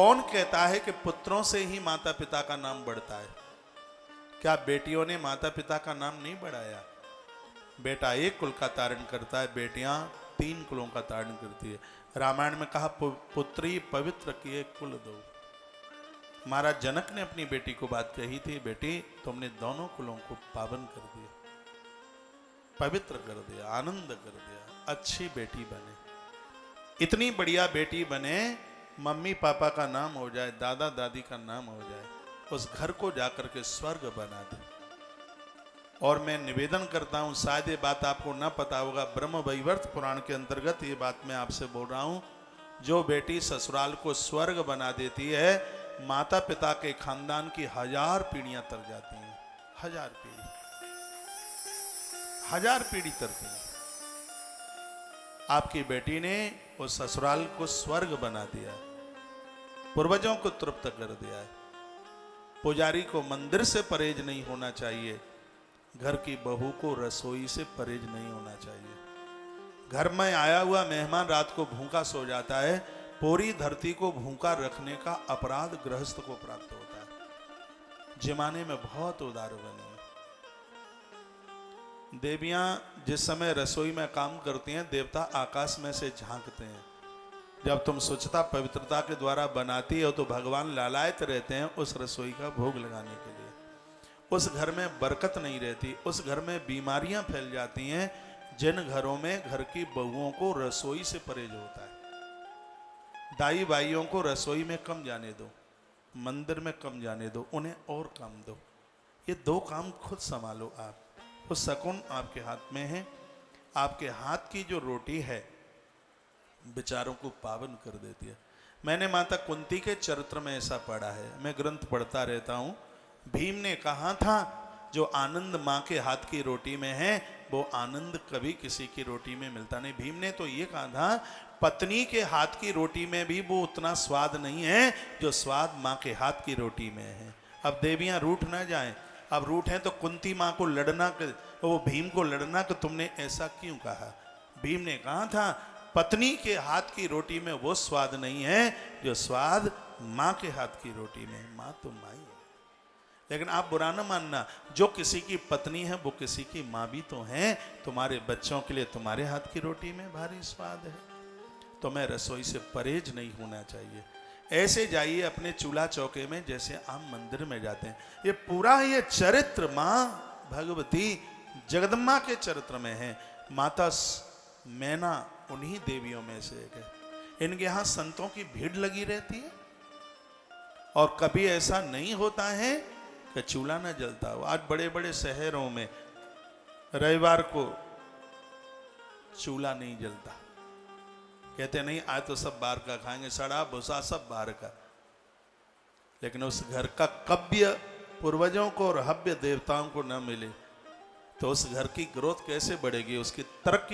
कौन कहता है कि पुत्रों से ही माता पिता का नाम बढ़ता है? क्या बेटियों ने माता पिता का नाम नहीं बढ़ाया? बेटा एक कुल का तारण करता है, बेटियां 3 कुलों का तारण करती है। रामायण में कहा पुत्री पवित्र किए कुल दो। महाराज जनक ने अपनी बेटी को बात कही थी, बेटी तुमने दोनों कुलों को पावन कर दिया, पवित्र कर दिया, आनंद कर दिया, अच्छी बेटी बने। इतनी बढ़िया बेटी बने, मम्मी पापा का नाम हो जाए, दादा दादी का नाम हो जाए, उस घर को जाकर के स्वर्ग बना दे। और मैं निवेदन करता हूं, शायद ये बात आपको ना पता होगा, ब्रह्म वैवर्त पुराण के अंतर्गत ये बात मैं आपसे बोल रहा हूं, जो बेटी ससुराल को स्वर्ग बना देती है, माता पिता के खानदान की 1000 पीढ़ियां तर जाती हैं। 1000 पीढ़ी, 1000 पीढ़ी तरती हैं। आपकी बेटी ने उस ससुराल को स्वर्ग बना दिया, पूर्वजों को तृप्त कर दिया है। पुजारी को मंदिर से परहेज नहीं होना चाहिए, घर की बहू को रसोई से परहेज नहीं होना चाहिए। घर में आया हुआ मेहमान रात को भूखा सो जाता है, पूरी धरती को भूखा रखने का अपराध गृहस्थ को प्राप्त होता है। जमाने में बहुत उदार बने हैं। देवियां जिस समय रसोई में काम करती हैं, देवता आकाश में से झांकते हैं। जब तुम स्वच्छता पवित्रता के द्वारा बनाती हो तो भगवान लालायित रहते हैं उस रसोई का भोग लगाने के लिए। उस घर में बरकत नहीं रहती, उस घर में बीमारियां फैल जाती हैं। जिन घरों में घर की बहुओं को रसोई से परहेज होता है, दाई भाइयों को रसोई में कम जाने दो, मंदिर में कम जाने दो, उन्हें और काम दो। ये 2 काम खुद संभालो आप। वो शकुन आपके हाथ में है। आपके हाथ की जो रोटी है विचारों को पावन कर देती है। मैंने माता कुंती के चरित्र में ऐसा पढ़ा है, मैं ग्रंथ पढ़ता रहता हूँ। भीम ने कहा था जो आनंद माँ के हाथ की रोटी में है वो आनंद कभी किसी की रोटी में मिलता नहीं। भीम ने तो ये कहा था पत्नी के हाथ की रोटी में भी वो उतना स्वाद नहीं है जो स्वाद माँ के हाथ की रोटी में है। अब देवियां रूठ ना जाएं, अब रूठें तो कुंती माँ को लड़ना, वो भीम को लड़ना कि तुमने ऐसा क्यों कहा। भीम ने कहा था पत्नी के हाथ की रोटी में वो स्वाद नहीं है जो स्वाद माँ के हाथ की रोटी में है। माँ तो माँ ही है। लेकिन आप बुरा ना मानना, जो किसी की पत्नी है वो किसी की माँ भी तो है। तुम्हारे बच्चों के लिए तुम्हारे हाथ की रोटी में भारी स्वाद है। तुम्हें रसोई से परहेज नहीं होना चाहिए। ऐसे जाइए अपने चूल्हा चौके में जैसे आम मंदिर में जाते हैं। ये पूरा ये चरित्र माँ भगवती जगदम्बा के चरित्र में है। माता मैना उन्हीं देवियों में से एक है। इनके यहाँ संतों की भीड़ लगी रहती है और कभी ऐसा नहीं होता है कि चूल्हा न जलता हो। आज बड़े बड़े शहरों में रविवार को चूल्हा नहीं जलता, कहते नहीं आज तो सब बाहर का खाएंगे, सड़ा भूसा सब बाहर का। लेकिन उस घर का कव्य पूर्वजों को और हव्य देवताओं को न मिले तो उस घर की ग्रोथ कैसे बढ़ेगी, उसकी तरक्की